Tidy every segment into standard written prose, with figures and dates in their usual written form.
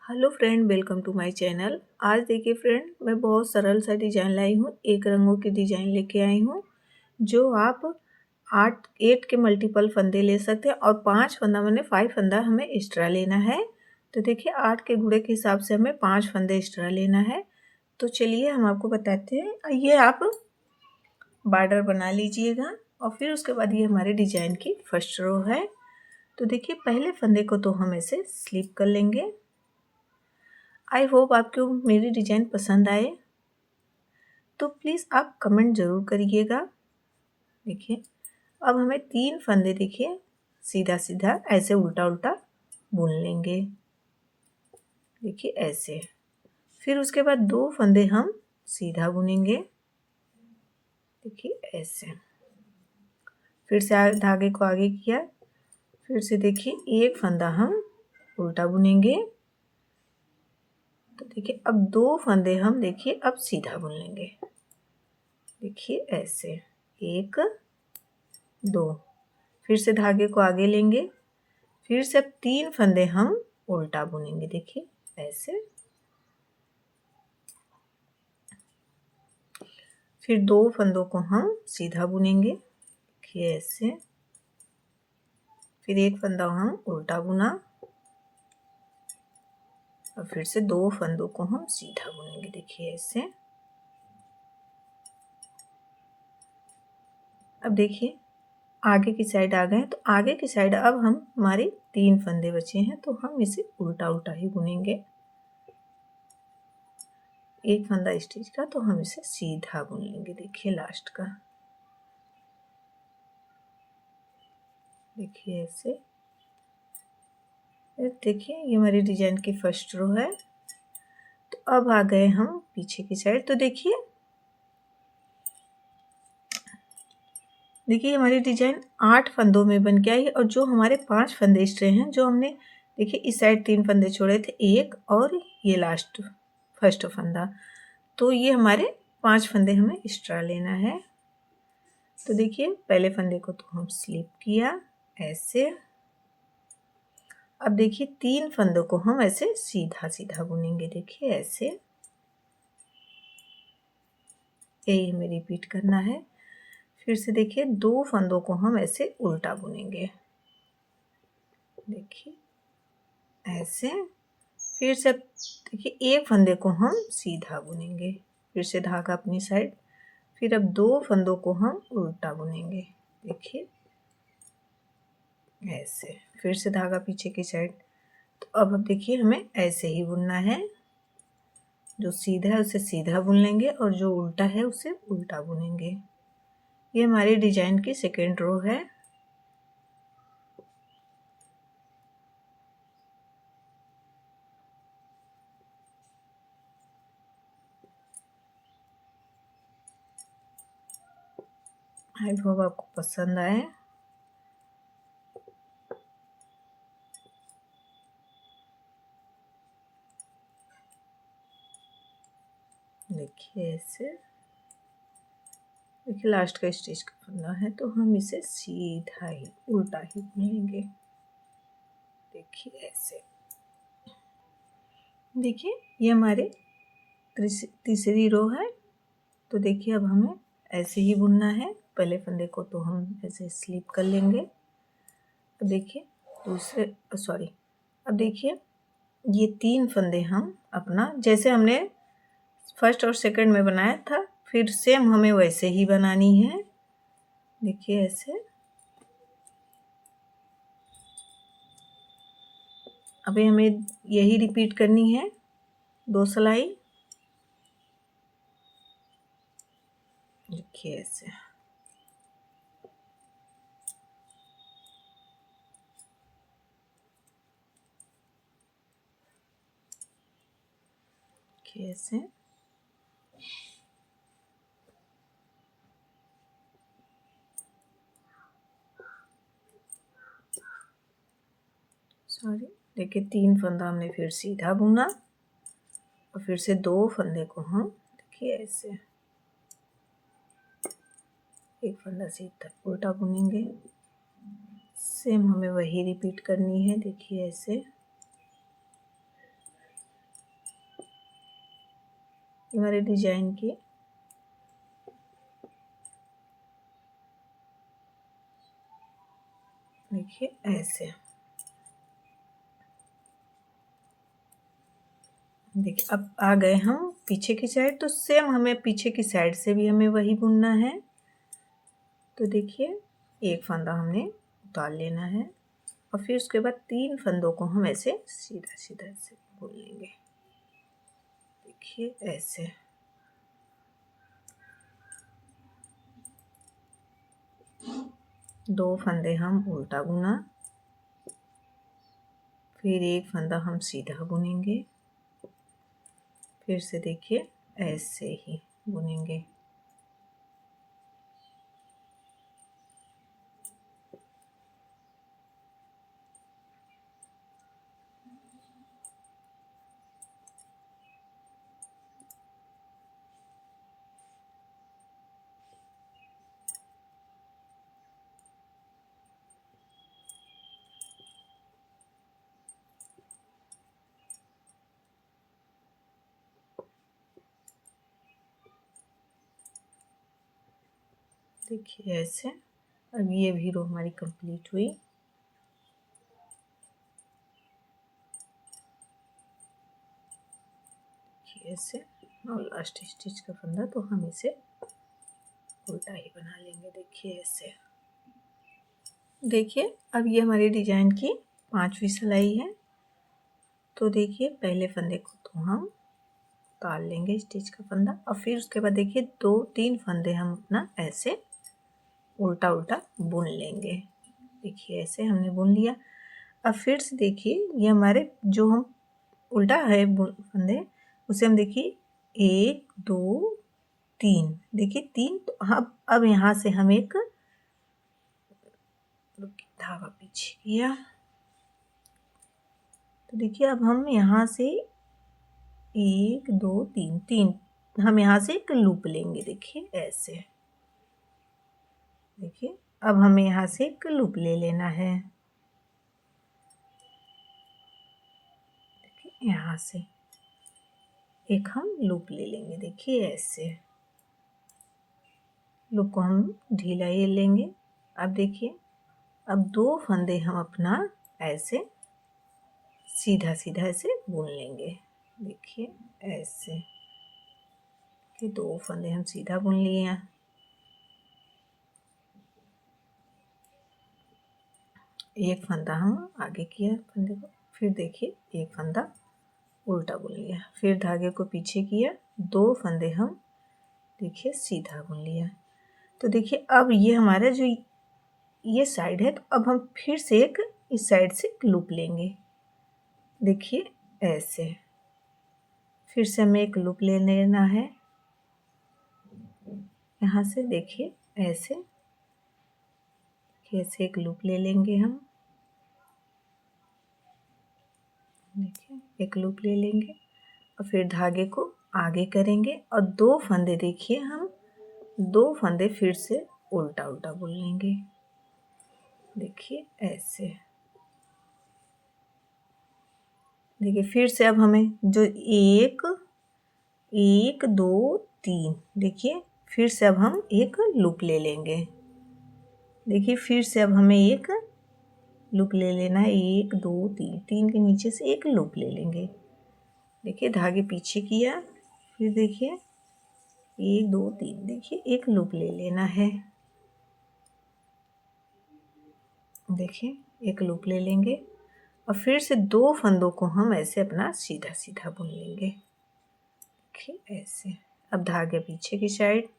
Hello friend, welcome to my channel. आज देखिए friend, मैं बहुत सरल सा डिज़ाइन लाई हूँ। 1 रंगों की डिज़ाइन लेके आई हूँ जो आप 8 के मल्टीपल फंदे ले सकते हैं और 5 फंदा मैंने 5 फंदा हमें एक्स्ट्रा लेना है। तो देखिए 8 के गुणे के हिसाब से हमें 5 फंदे एक्स्ट्रा लेना है। तो चलिए हम आपको बताते हैं। ये आप बॉर्डर बना लीजिएगा और फिर उसके बाद ये हमारे डिज़ाइन की फर्स्ट रो है। तो देखिए पहले फंदे को तो हम ऐसे स्लिप कर लेंगे। आई होप आपको मेरी डिज़ाइन पसंद आए, तो प्लीज़ आप कमेंट ज़रूर करिएगा। देखिए अब हमें 3 फंदे देखिए सीधा सीधा ऐसे उल्टा उल्टा बुन लेंगे। देखिए ऐसे, फिर उसके बाद 2 फंदे हम सीधा बुनेंगे। देखिए ऐसे, फिर से धागे को आगे किया, फिर से देखिए 1 फंदा हम उल्टा बुनेंगे। तो देखिए अब 2 फंदे हम देखिए अब सीधा बुन लेंगे। देखिए ऐसे 1 2, फिर से धागे को आगे लेंगे, फिर से अब 3 फंदे हम उल्टा बुनेंगे। देखिए ऐसे, फिर 2 फंदों को हम सीधा बुनेंगे। देखिए ऐसे, फिर 1 फंदा हम उल्टा बुना और फिर से 2 फंदों को हम सीधा बुनेंगे। देखिए ऐसे। अब देखिए आगे की साइड आ गए, तो आगे की साइड अब हम हमारे 3 फंदे बचे हैं, तो हम इसे उल्टा उल्टा ही बुनेंगे। 1 फंदा स्टिच का तो हम इसे सीधा बुन लेंगे। देखिए लास्ट का, देखिए ऐसे। देखिए ये हमारी डिजाइन की फर्स्ट रो है। तो अब आ गए हम पीछे की साइड। तो देखिए हमारी डिजाइन 8 फंदों में बन के आई और जो हमारे 5 फंदे एक्स्ट्रा हैं, जो हमने देखिए इस साइड 3 फंदे छोड़े थे, 1 और ये लास्ट फर्स्ट फंदा, तो ये हमारे 5 फंदे हमें एक्स्ट्रा लेना है। तो देखिए पहले फंदे को तो हम स्लिप किया ऐसे। अब देखिए 3 फंदों को हम ऐसे सीधा सीधा बुनेंगे। देखिए ऐसे, यही हमें रिपीट करना है। फिर से देखिए 2 फंदों को हम ऐसे उल्टा बुनेंगे। देखिए ऐसे, फिर से देखिए 1 फंदे को हम सीधा बुनेंगे, फिर से धागा अपनी साइड, फिर अब 2 फंदों को हम उल्टा बुनेंगे। देखिए ऐसे, फिर से धागा पीछे की साइड। तो अब देखिए हमें ऐसे ही बुनना है। जो सीधा है उसे सीधा बुन लेंगे और जो उल्टा है उसे उल्टा बुनेंगे। ये हमारी डिजाइन की सेकेंड रो है। आई होप आपको पसंद आए। देखिए ऐसे, देखिए लास्ट का स्टिच का फंदा है, तो हम इसे सीधा ही उल्टा ही बुनेंगे। देखिए ऐसे, देखिए ये हमारे तीसरी रो है। तो देखिए अब हमें ऐसे ही बुनना है। पहले फंदे को तो हम ऐसे स्लिप कर लेंगे। अब देखिए अब देखिए ये 3 फंदे हम अपना जैसे हमने फर्स्ट और सेकंड में बनाया था, फिर सेम हमें वैसे ही बनानी है। देखिए ऐसे, अभी हमें यही रिपीट करनी है 2 सिलाई। देखिए ऐसे, देखिए ऐसे, देखिए 3 फंदा हमने फिर सीधा बुना और फिर से 2 फंदे को हम देखिए ऐसे 1 फंदा सीधा उल्टा बुनेंगे। सेम हमें वही रिपीट करनी है। देखिए ऐसे, हमारे डिजाइन की देखिए ऐसे। देखिए अब आ गए हम पीछे की साइड, तो सेम हमें पीछे की साइड से भी हमें वही बुनना है। तो देखिए एक फंदा हमने उतार लेना है और फिर उसके बाद 3 फंदों को हम ऐसे सीधा सीधा ऐसे बुन लेंगे। देखिए ऐसे। दो फंदे हम उल्टा बुना, फिर एक फंदा हम सीधा बुनेंगे, फिर से देखिए ऐसे ही बुनेंगे। देखिए ऐसे। अब ये भी रो हमारी कंप्लीट हुई। ऐसे और लास्ट स्टिच का फंदा तो हम इसे उल्टा ही बना लेंगे। देखिए ऐसे। देखिए अब ये हमारी डिजाइन की 5वीं सिलाई है। तो देखिए पहले फंदे को तो हम उतार लेंगे स्टिच का फंदा और फिर उसके बाद देखिए 2-3 फंदे हम अपना ऐसे उल्टा उल्टा बुन लेंगे। देखिए ऐसे हमने बुन लिया। अब फिर से देखिए ये हमारे जो हम उल्टा है फंदे उसे हम देखिए 1 2 3 देखिए 3। तो अब यहाँ से हम एक धागा पीछे किया। तो देखिए अब हम यहाँ से 1 2 3 3 हम यहाँ से एक लूप लेंगे। देखिए ऐसे। देखिए अब हमें यहाँ से एक लूप ले लेना है। देखिए यहाँ से एक हम लूप ले लेंगे। देखिए ऐसे लूप को हम ढीला ये लेंगे। अब देखिए अब 2 फंदे हम अपना ऐसे सीधा सीधा ऐसे बुन लेंगे। देखिए ऐसे कि 2 फंदे हम सीधा बुन लिए हैं। एक फंदा हम आगे किया फंदे को, फिर देखिए एक फंदा उल्टा बुन लिया, फिर धागे को पीछे किया, 2 फंदे हम देखिए सीधा बुन लिया। तो देखिए अब ये हमारा जो ये साइड है, तो अब हम फिर से एक इस साइड से लूप लेंगे। देखिए ऐसे फिर से हमें एक लूप ले लेना है यहाँ से। देखिए ऐसे ऐसे एक लूप ले लेंगे हम। देखिए एक लूप ले लेंगे और फिर धागे को आगे करेंगे और 2 फंदे देखिए हम 2 फंदे फिर से उल्टा उल्टा बुन लेंगे। देखिए ऐसे। देखिए फिर से अब हमें जो 1 1 2 3 देखिए फिर से अब हम एक लूप ले लेंगे। देखिए फिर से अब हमें एक लूप ले लेना है। 1 2 3 3 के नीचे से एक लूप ले लेंगे। देखिए धागे पीछे किया, फिर देखिए 1 2 3 देखिए एक लूप ले लेना है। देखिए एक लूप ले लेंगे और फिर से 2 फंदों को हम ऐसे अपना सीधा सीधा बुन लेंगे। देखिए ऐसे। अब धागे पीछे की साइड,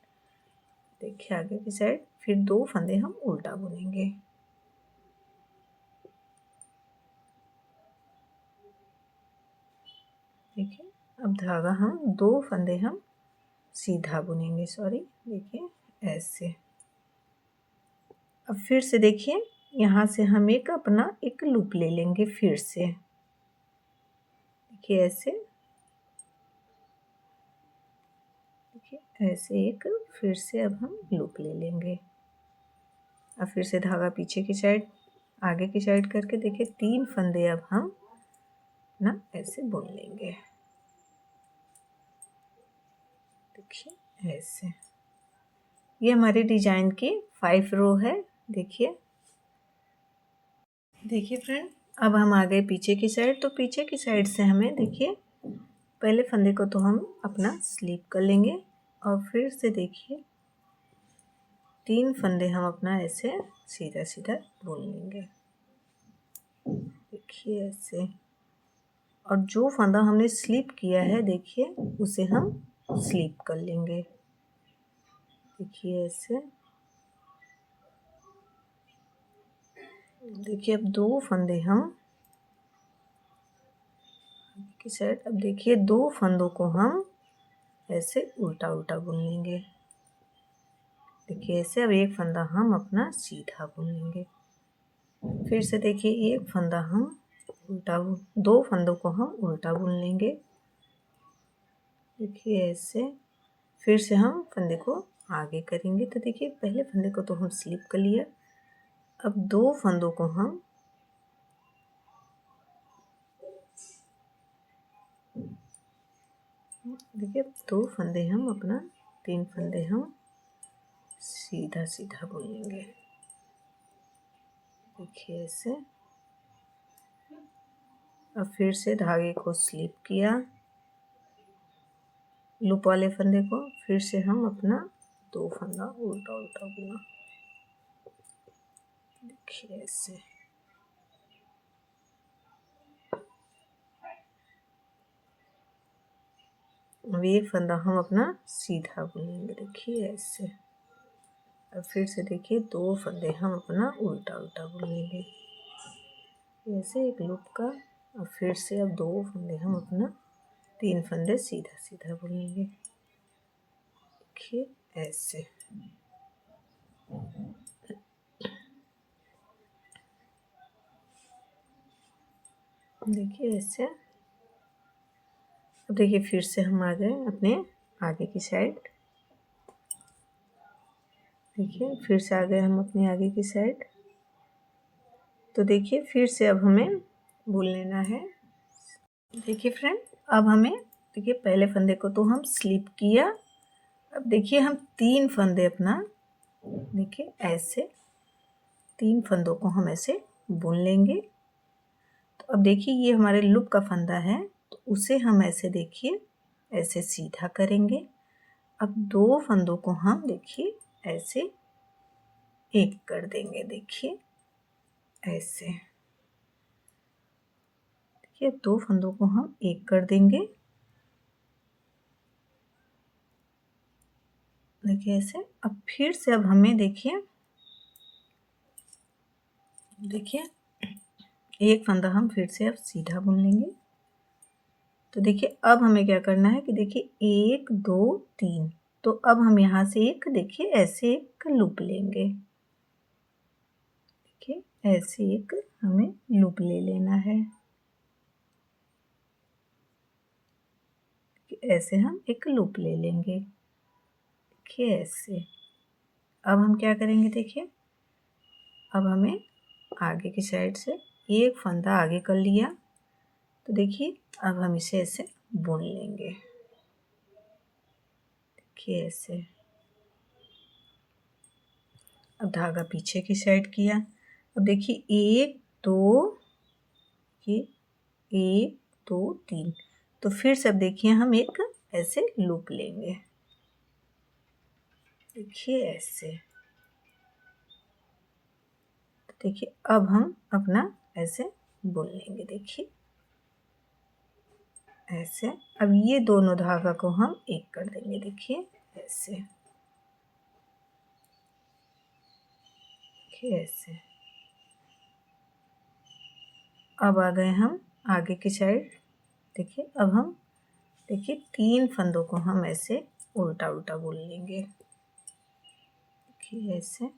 देखिए आगे की साइड, फिर 2 फंदे हम उल्टा बुनेंगे। देखिए अब धागा हम 2 फंदे हम सीधा बुनेंगे, सॉरी देखिए ऐसे। अब फिर से देखिए यहाँ से हम एक अपना एक लूप ले लेंगे फिर से। देखिए ऐसे। देखिए ऐसे एक फिर से अब हम लूप ले लेंगे। अब फिर से धागा पीछे की साइड आगे की साइड करके देखिए 3 फंदे अब हम ना ऐसे बुन लेंगे। देखिए ऐसे। ये हमारी डिजाइन की 5 रो है। देखिए फ्रेंड, अब हम आ गए पीछे की साइड। तो पीछे की साइड से हमें देखिए पहले फंदे को तो हम अपना स्लीप कर लेंगे और फिर से देखिए 3 फंदे हम अपना ऐसे सीधा सीधा बुन लेंगे। देखिए ऐसे। और जो फंदा हमने स्लीप किया है देखिए उसे हम स्लीप कर लेंगे। देखिए ऐसे। देखिए अब 2 फंदे हम की साइड। अब देखिए 2 फंदों को हम ऐसे उल्टा उल्टा बुन लेंगे। देखिए ऐसे। अब एक फंदा हम अपना सीधा बुन लेंगे। फिर से देखिए एक फंदा हम उल्टा, 2 फंदों को हम उल्टा बुन लेंगे। देखिए ऐसे। फिर से हम फंदे को आगे करेंगे। तो देखिए पहले फंदे को तो हम स्लिप कर लिया। अब 2 फंदों को हम देखिए 2 फंदे हम अपना 3 फंदे हम सीधा सीधा बुन लेंगे। देखिए ऐसे। अब फिर से धागे को स्लिप किया, लूप वाले फंदे को। फिर से हम अपना 2 फंदा उल्टा उल्टा बुना। देखिए ऐसे। अब एक फंदा हम अपना सीधा बुनेंगे। देखिए ऐसे। अब फिर से देखिए 2 फंदे हम अपना उल्टा उल्टा बुनेंगे ऐसे एक लूप का। और फिर से अब 2 फंदे हम अपना 3 फंदे सीधा सीधा बुनेंगे। देखिए ऐसे। देखिए ऐसे। अब देखिए फिर से हम आ गए अपने आगे की साइड। देखिए फिर से आ गए हम अपने आगे की साइड। तो देखिए फिर से अब हमें बुन लेना है। देखिए फ्रेंड, अब हमें देखिए पहले फंदे को तो हम स्लिप किया। अब देखिए हम 3 फंदे अपना देखिए ऐसे 3 फंदों को हम ऐसे बुन लेंगे। तो अब देखिए ये हमारे लूप का फंदा है, तो उसे हम ऐसे देखिए ऐसे सीधा करेंगे। अब 2 फंदों को हम देखिए ऐसे एक कर देंगे। देखिए ऐसे। देखिए अब 2 फंदों को हम एक कर देंगे। देखिए ऐसे। अब फिर से अब हमें देखिए एक फंदा हम फिर से अब सीधा बुन लेंगे। तो देखिए अब हमें क्या करना है कि देखिए 1 2 3। तो अब हम यहाँ से एक देखिए ऐसे एक लूप लेंगे। देखिए ऐसे एक हमें लूप ले लेना है। ऐसे हम एक लूप ले लेंगे। देखिए ऐसे। अब हम क्या करेंगे देखिए, अब हमें आगे की साइड से एक फंदा आगे कर लिया। तो देखिए अब हम इसे ऐसे बुन लेंगे। देखिए ऐसे। अब धागा पीछे की साइड किया। अब देखिए 1 2 ये 1 2 3। तो फिर से अब देखिए हम एक ऐसे लूप लेंगे। देखिए ऐसे। देखिए अब हम अपना ऐसे बुन लेंगे। देखिए ऐसे। अब ये दोनों धागा को हम एक कर देंगे। देखिए ऐसे। देखिए ऐसे। अब आ गए हम आगे की साइड। देखिए अब हम देखिए 3 फंदों को हम ऐसे उल्टा उल्टा बुन लेंगे। देखिए ऐसे।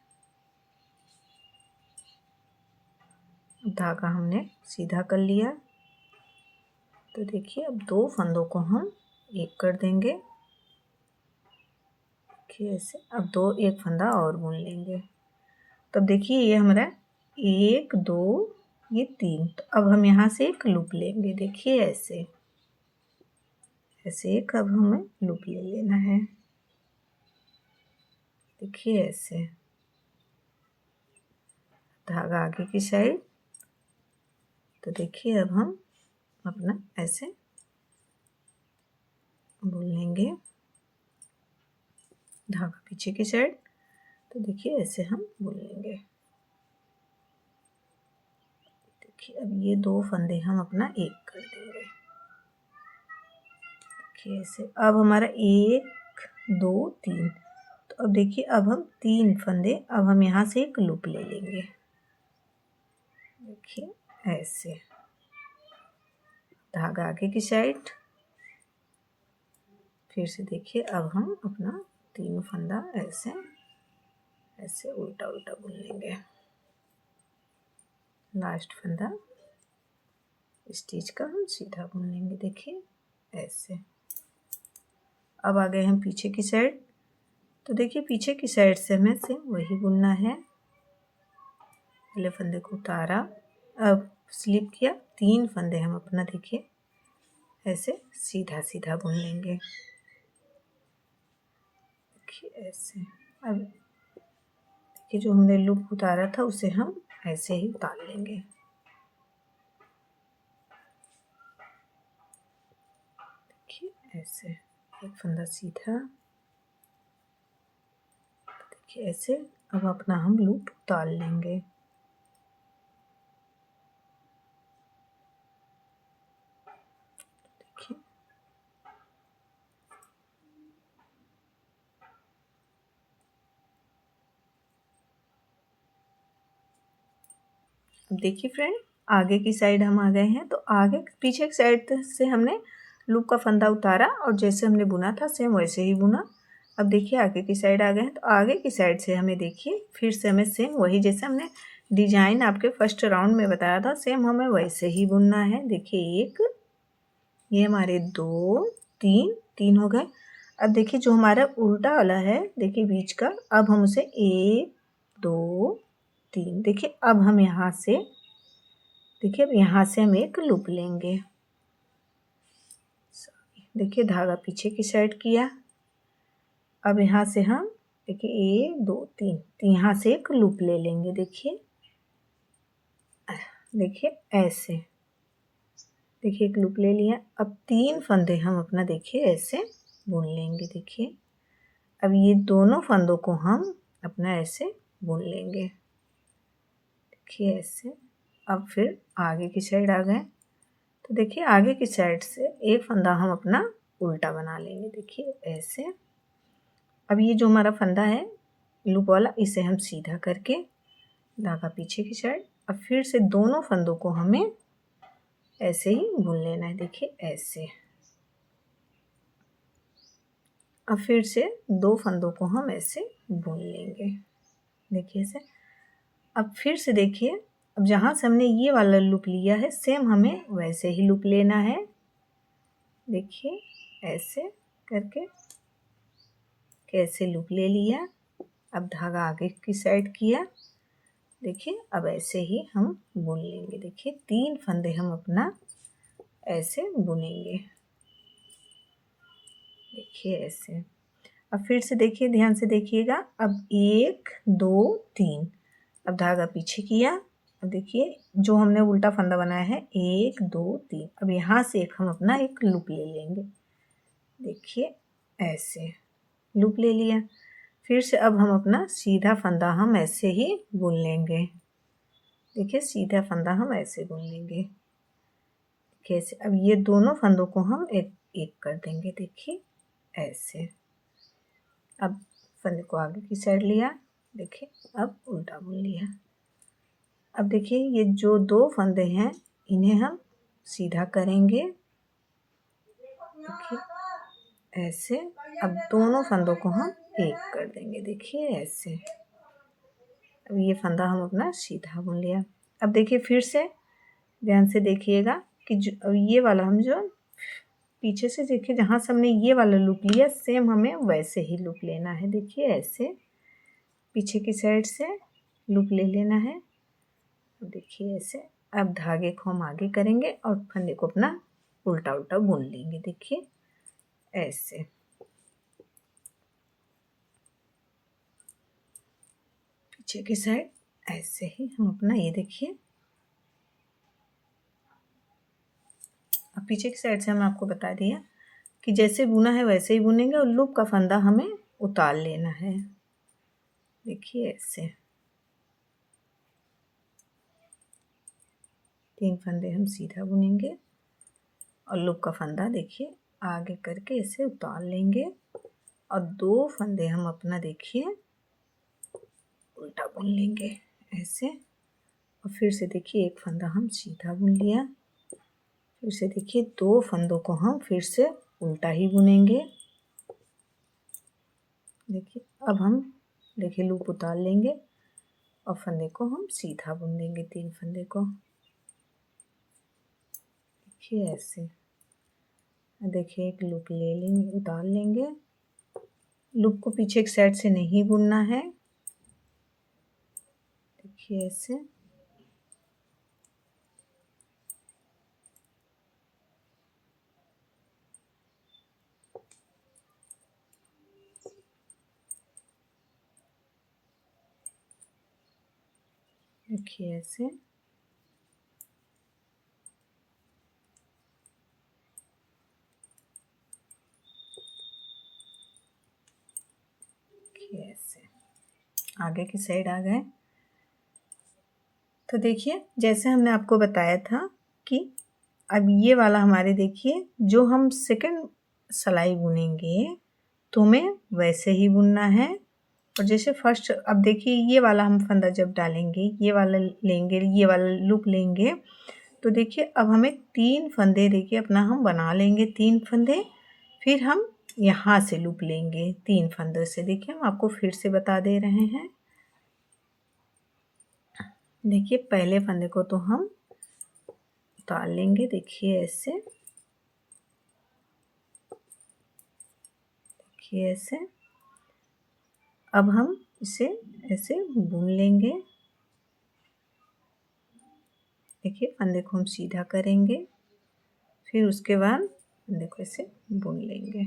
धागा हमने सीधा कर लिया। तो देखिए अब 2 फंदों को हम एक कर देंगे। देखिए ऐसे। अब एक फंदा और बुन लेंगे। तब देखिए ये हमारा 1 2 ये 3। तो अब हम यहाँ से एक लूप लेंगे। देखिए ऐसे ऐसे एक अब हमें लूप ले लेना है। देखिए ऐसे धागा आगे की साइड। तो देखिए अब हम अपना ऐसे बुन लेंगे धागा पीछे की साइड। तो देखिए ऐसे हम बुन लेंगे। देखिए अब ये 2 फंदे हम अपना एक कर देंगे। देखिए ऐसे अब हमारा 1 2 3। तो अब देखिए अब हम 3 फंदे, अब हम यहाँ से एक लूप ले लेंगे। देखिए ऐसे धागा आगे की साइड। फिर से देखिए अब हम अपना 3 फंदा ऐसे ऐसे उल्टा उल्टा बुन लेंगे। लास्ट फंदा स्टिच का हम सीधा बुन लेंगे। देखिए ऐसे। अब आ गए हम पीछे की साइड। तो देखिए पीछे की साइड से हमें सेम वही बुनना है। पहले फंदे को उतारा, अब स्लिप किया, 3 फंदे हम अपना देखिए ऐसे सीधा सीधा बुन लेंगे। देखिए ऐसे। अब देखिए जो हमने लूप उतारा था उसे हम ऐसे ही उतार लेंगे। देखिए ऐसे एक फंदा सीधा। देखिए ऐसे अब अपना हम लूप उतार लेंगे। देखिए अब देखिए फ्रेंड आगे की साइड हम आ गए हैं। तो आगे पीछे की साइड से हमने लूप का फंदा उतारा और जैसे हमने बुना था सेम वैसे ही बुना। अब देखिए आगे की साइड आ गए हैं। तो आगे की साइड से हमें देखिए फिर से हमें सेम वही जैसे हमने डिजाइन आपके फर्स्ट राउंड में बताया था सेम हमें वैसे ही बुनना है। देखिए एक, ये हमारे 2 3 3 हो गए। अब देखिए जो हमारा उल्टा वाला है देखिए बीच का, अब हम उसे 1 2 3। देखिए अब हम यहाँ से देखिए अब यहाँ से हम एक लूप लेंगे। देखिए धागा पीछे की साइड किया। अब यहाँ से हम देखिए 1 2 3 यहाँ से एक लूप ले लेंगे। देखिए देखिए ऐसे देखिए एक लूप ले लिया। अब 3 फंदे हम अपना देखिए ऐसे बुन लेंगे। देखिए अब ये दोनों फंदों को हम अपना ऐसे बुन लेंगे। देखिए ऐसे। अब फिर आगे की साइड आ गए। तो देखिए आगे की साइड से एक फंदा हम अपना उल्टा बना लेंगे। देखिए ऐसे। अब ये जो हमारा फंदा है लूप वाला इसे हम सीधा करके धागा पीछे की साइड, अब फिर से दोनों फंदों को हमें ऐसे ही बुन लेना है। देखिए ऐसे। अब फिर से 2 फंदों को हम ऐसे बुन लेंगे। देखिए ऐसे। अब फिर से देखिए अब जहाँ से हमने ये वाला लूप लिया है सेम हमें वैसे ही लूप लेना है। देखिए ऐसे करके कैसे लूप ले लिया। अब धागा आगे की साइड किया। देखिए अब ऐसे ही हम बुन लेंगे। देखिए 3 फंदे हम अपना ऐसे बुनेंगे। देखिए ऐसे। अब फिर से देखिए ध्यान से देखिएगा। अब 1 2 3 अब धागा पीछे किया। अब देखिए जो हमने उल्टा फंदा बनाया है 1 2 3 अब यहाँ से एक हम अपना एक लूप ले लेंगे। देखिए ऐसे लूप ले लिया। फिर से अब हम अपना सीधा फंदा हम ऐसे ही बुन लेंगे। देखिए सीधा फंदा हम ऐसे बुन लेंगे। कैसे, अब ये दोनों फंदों को हम एक एक कर देंगे। देखिए ऐसे। अब फंदे को आगे की साइड लिया। देखिए अब उल्टा बुन लिया। अब देखिए ये जो 2 फंदे हैं इन्हें हम सीधा करेंगे। देखिए ऐसे। अब दोनों फंदों को हम एक कर देंगे। देखिए ऐसे। अब ये फंदा हम अपना सीधा बुन लिया। अब देखिए फिर से ध्यान से देखिएगा कि जो अब ये वाला हम जो पीछे से देखिए जहाँ से हमने ये वाला लूप लिया सेम हमें वैसे ही लूप लेना है। देखिए ऐसे पीछे की साइड से लूप ले लेना है। देखिए ऐसे। अब धागे को हम आगे करेंगे और फंदे को अपना उल्टा उल्टा बुन लेंगे। देखिए ऐसे। पीछे की साइड ऐसे ही हम अपना ये देखिए, अब पीछे की साइड से हम आपको बता दिया कि जैसे बुना है वैसे ही बुनेंगे और लूप का फंदा हमें उतार लेना है। देखिए ऐसे 3 फंदे हम सीधा बुनेंगे और लूप का फंदा देखिए आगे करके इसे उतार लेंगे और 2 फंदे हम अपना देखिए उल्टा बुन लेंगे ऐसे, और फिर से देखिए एक फंदा हम सीधा बुन लिया, फिर से देखिए 2 फंदों को हम फिर से उल्टा ही बुनेंगे। देखिए अब हम देखिए लूप उतार लेंगे और फंदे को हम सीधा बुन देंगे, 3 फंदे को देखिए ऐसे। देखिए एक लूप ले लेंगे, उतार लेंगे, लूप को पीछे की साइड से नहीं बुनना है, देखिए ऐसे। देखिए ऐसे ऐसे आगे की साइड आ गए। तो देखिए जैसे हमने आपको बताया था कि अब ये वाला हमारे देखिए जो हम सेकंड सिलाई बुनेंगे तो हमें वैसे ही बुनना है, और जैसे फर्स्ट अब देखिए ये वाला हम फंदा जब डालेंगे ये वाला लेंगे, ये वाला लूप लेंगे, तो देखिए अब हमें 3 फंदे देखिए अपना हम बना लेंगे, 3 फंदे, फिर हम यहाँ से लूप लेंगे 3 फंदों से। देखिए हम आपको फिर से बता दे रहे हैं। देखिए पहले फंदे को तो हम उतार लेंगे, देखिए ऐसे, देखिए ऐसे। अब हम इसे ऐसे बुन लेंगे, देखिए फंदे को हम सीधा करेंगे, फिर उसके बाद फंदे को ऐसे बुन लेंगे,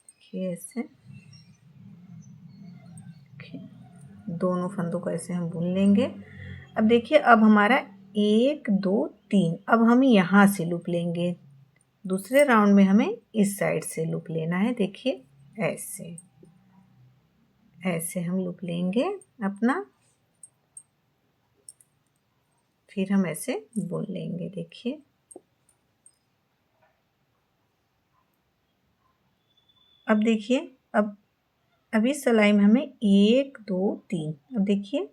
देखिए ऐसे। दोनों फंदों को ऐसे हम बुन लेंगे। अब देखिए अब हमारा 1 2 3, अब हम यहाँ से लूप लेंगे, दूसरे राउंड में हमें इस साइड से लूप लेना है, देखिए ऐसे ऐसे हम लूप लेंगे अपना, फिर हम ऐसे बुन लेंगे, देखिए। अब देखिए अब इस सिलाई में हमें 1 2 3, अब देखिए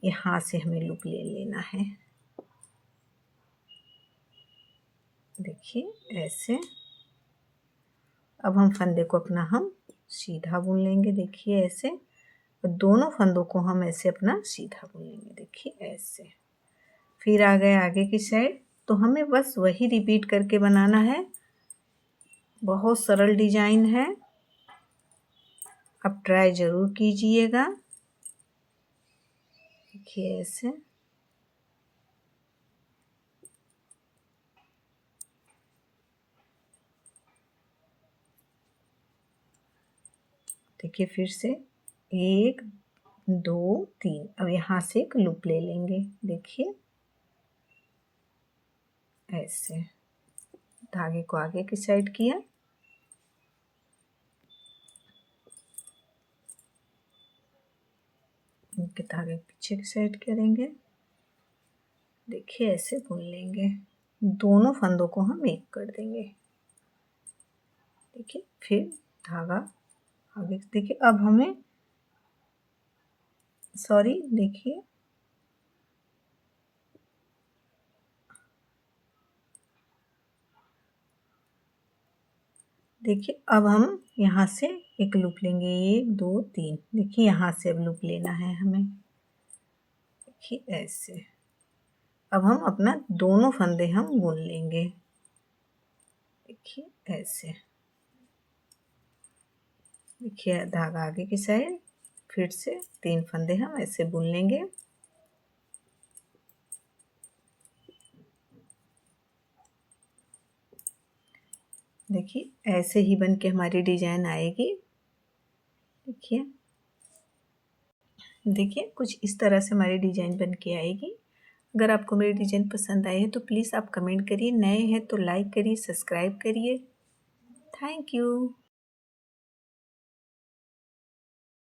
यहाँ से हमें लूप ले लेना है, देखिए ऐसे। अब हम फंदे को अपना हम सीधा बुन लेंगे, देखिए ऐसे, और दोनों फंदों को हम ऐसे अपना सीधा बुन लेंगे, देखिए ऐसे। फिर आ गए आगे की साइड, तो हमें बस वही रिपीट करके बनाना है, बहुत सरल डिजाइन है, आप ट्राई ज़रूर कीजिएगा, देखिए ऐसे। देखिए फिर से 1 2 3, अब यहाँ से एक लूप ले लेंगे, देखिए ऐसे। धागे को आगे की साइड किया, इनके धागे पीछे की साइड करेंगे, देखिए ऐसे बुन लेंगे, दोनों फंदों को हम एक कर देंगे, देखिए। फिर धागा आगे, देखिए अब हमें देखिए अब हम यहाँ से एक लूप लेंगे, 1 2 3, देखिए यहाँ से अब लूप लेना है हमें, देखिए ऐसे। अब हम अपना दोनों फंदे हम बुन लेंगे, देखिए ऐसे। देखिए धागा आगे की साइड, फिर से 3 फंदे हम ऐसे बुन लेंगे, देखिए ऐसे ही बन के हमारी डिजाइन आएगी, देखिए देखिए कुछ इस तरह से हमारी डिज़ाइन बन के आएगी। अगर आपको मेरी डिज़ाइन पसंद आई है तो प्लीज़ आप कमेंट करिए, नए हैं तो लाइक करिए, सब्सक्राइब करिए। Thank you.